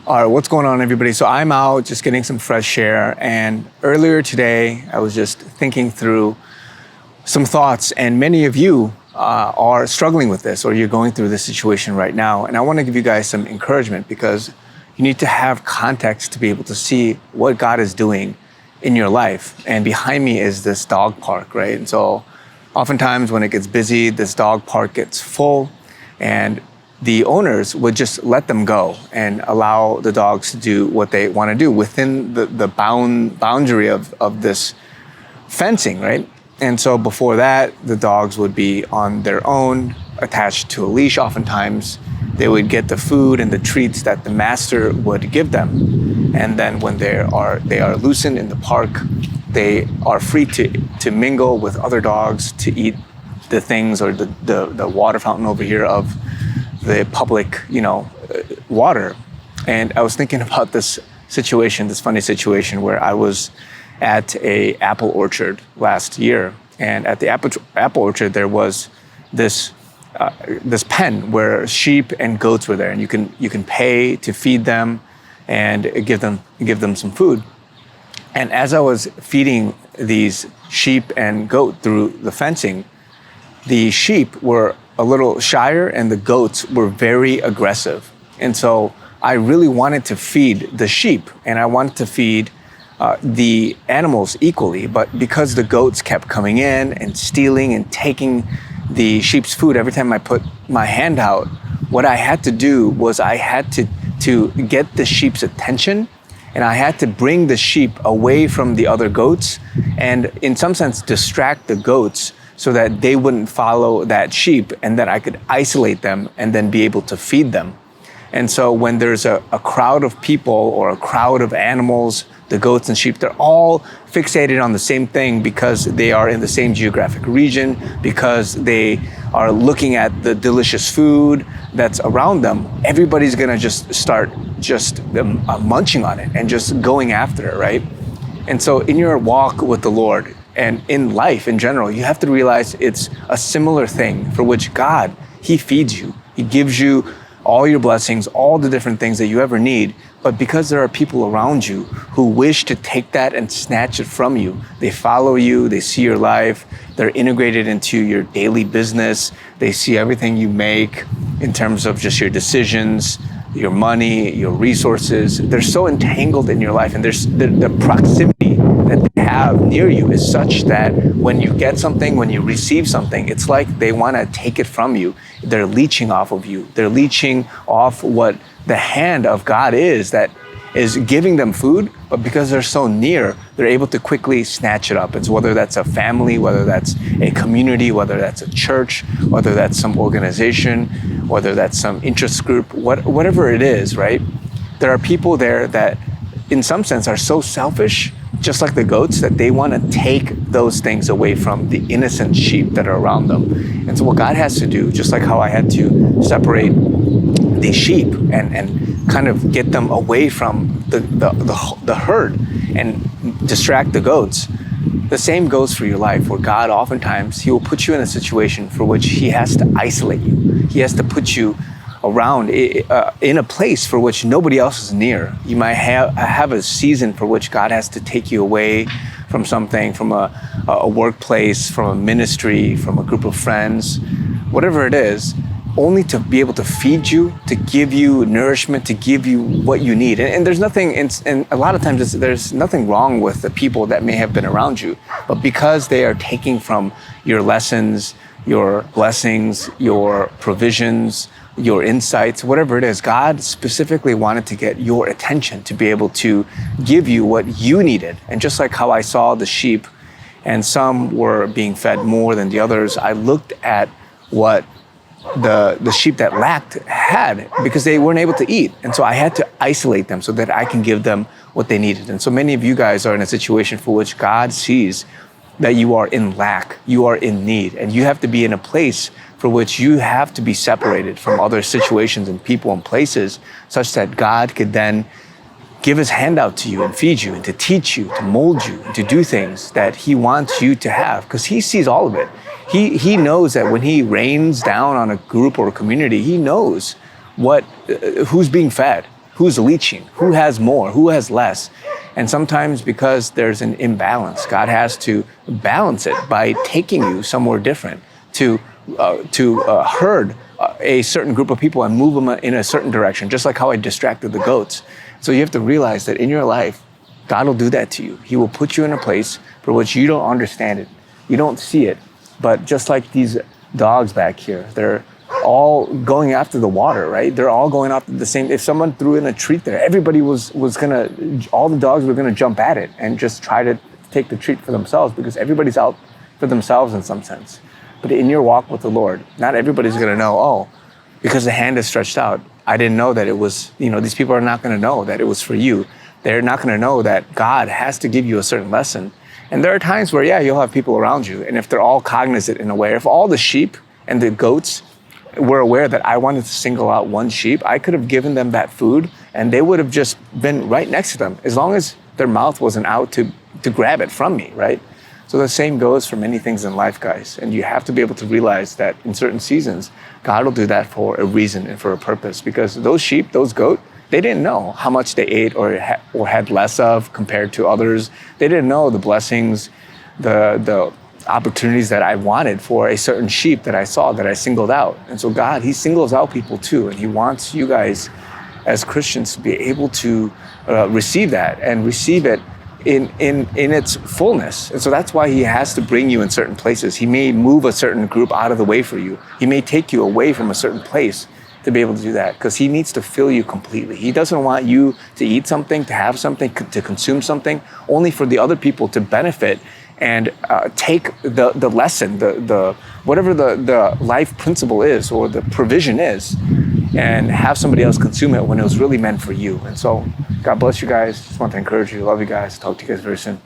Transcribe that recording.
All right, what's going on, everybody? So I'm out just getting some fresh air, and earlier today I was just thinking through some thoughts, and many of you are struggling with this, or you're going through this situation right now. And I want to give you guys some encouragement, because you need to have context to be able to see what God is doing in your life. And behind me is this dog park, right? And so oftentimes when it gets busy, this dog park gets full, and the owners would just let them go and allow the dogs to do what they want to do within the boundary of this fencing, right? And so before that, the dogs would be on their own, attached to a leash. Oftentimes, they would get the food and the treats that the master would give them. And then when they are loosened in the park, they are free to mingle with other dogs, to eat the things, or the water fountain over here of the public, water. And I was thinking about this funny situation where I was at a apple orchard last year. And at the apple orchard, there was this pen where sheep and goats were there, and you can pay to feed them and give them some food. And as I was feeding these sheep and goat through the fencing, the sheep were a little shyer and the goats were very aggressive. And so I really wanted to feed the sheep, and I wanted to feed the animals equally. But because the goats kept coming in and stealing and taking the sheep's food every time I put my hand out, what I had to do was I had to get the sheep's attention, and I had to bring the sheep away from the other goats, and in some sense distract the goats so that they wouldn't follow that sheep, and that I could isolate them and then be able to feed them. And so when there's a crowd of people or a crowd of animals, the goats and sheep, they're all fixated on the same thing because they are in the same geographic region, because they are looking at the delicious food that's around them. Everybody's gonna just start munching on it and just going after it, right? And so in your walk with the Lord, and in life in general, you have to realize it's a similar thing for which God, He feeds you. He gives you all your blessings, all the different things that you ever need. But because there are people around you who wish to take that and snatch it from you, they follow you, they see your life, they're integrated into your daily business, they see everything you make in terms of just your decisions, your money, your resources. They're so entangled in your life, and there's the proximity that they have near you is such that when you get something, when you receive something, it's like they want to take it from you. They're leeching off of you. They're leeching off what the hand of God is that is giving them food, but because they're so near, they're able to quickly snatch it up. It's whether that's a family, whether that's a community, whether that's a church, whether that's some organization, whether that's some interest group, whatever it is, right? There are people there that in some sense are so selfish, just like the goats, that they want to take those things away from the innocent sheep that are around them. And so what God has to do, just like how I had to separate the sheep and kind of get them away from the herd and distract the goats, the same goes for your life, where God oftentimes, He will put you in a situation for which He has to isolate you. He has to put you around in a place for which nobody else is near. You might have a season for which God has to take you away from something, from a workplace, from a ministry, from a group of friends, whatever it is, only to be able to feed you, to give you nourishment, to give you what you need. And there's nothing, and a lot of times there's nothing wrong with the people that may have been around you, but because they are taking from your lessons, your blessings, your provisions, your insights, whatever it is, God specifically wanted to get your attention to be able to give you what you needed. And just like how I saw the sheep, and some were being fed more than the others, I looked at what the sheep that lacked had, because they weren't able to eat. And so I had to isolate them so that I can give them what they needed. And so many of you guys are in a situation for which God sees that you are in lack, you are in need, and you have to be in a place for which you have to be separated from other situations and people and places, such that God could then give His hand out to you and feed you and to teach you, to mold you, and to do things that He wants you to have, because He sees all of it. He knows that when He rains down on a group or a community, He knows who's being fed, who's leeching, who has more, who has less. And sometimes because there's an imbalance, God has to balance it by taking you somewhere different to herd a certain group of people and move them in a certain direction, just like how I distracted the goats. So you have to realize that in your life, God will do that to you. He will put you in a place for which you don't understand it. You don't see it. But just like these dogs back here, they're all going after the water, right? They're all going after the same. If someone threw in a treat there, everybody was gonna, all the dogs were gonna jump at it and just try to take the treat for themselves, because everybody's out for themselves in some sense. But in your walk with the Lord, not everybody's gonna know, oh, because the hand is stretched out, I didn't know that it was, these people are not gonna know that it was for you. They're not gonna know that God has to give you a certain lesson. And there are times where, yeah, you'll have people around you, and if they're all cognizant and aware, if all the sheep and the goats were aware that I wanted to single out one sheep, I could have given them that food and they would have just been right next to them, as long as their mouth wasn't out to grab it from me, right? So the same goes for many things in life, guys. And you have to be able to realize that in certain seasons, God will do that for a reason and for a purpose, because those sheep, those goats, they didn't know how much they ate or had less of compared to others. They didn't know the blessings, the opportunities that I wanted for a certain sheep that I saw, that I singled out. And so God, he singles out people too. And he wants you guys as Christians to be able to receive that and receive it in its fullness. And so that's why he has to bring you in certain places. He may move a certain group out of the way for you. He may take you away from a certain place to be able to do that, because he needs to fill you completely. He doesn't want you to eat something, to have something, to consume something, only for the other people to benefit and take the lesson, the whatever the life principle is or the provision is, and have somebody else consume it when it was really meant for you. And so God bless you guys. Just want to encourage you. Love you guys. Talk to you guys very soon.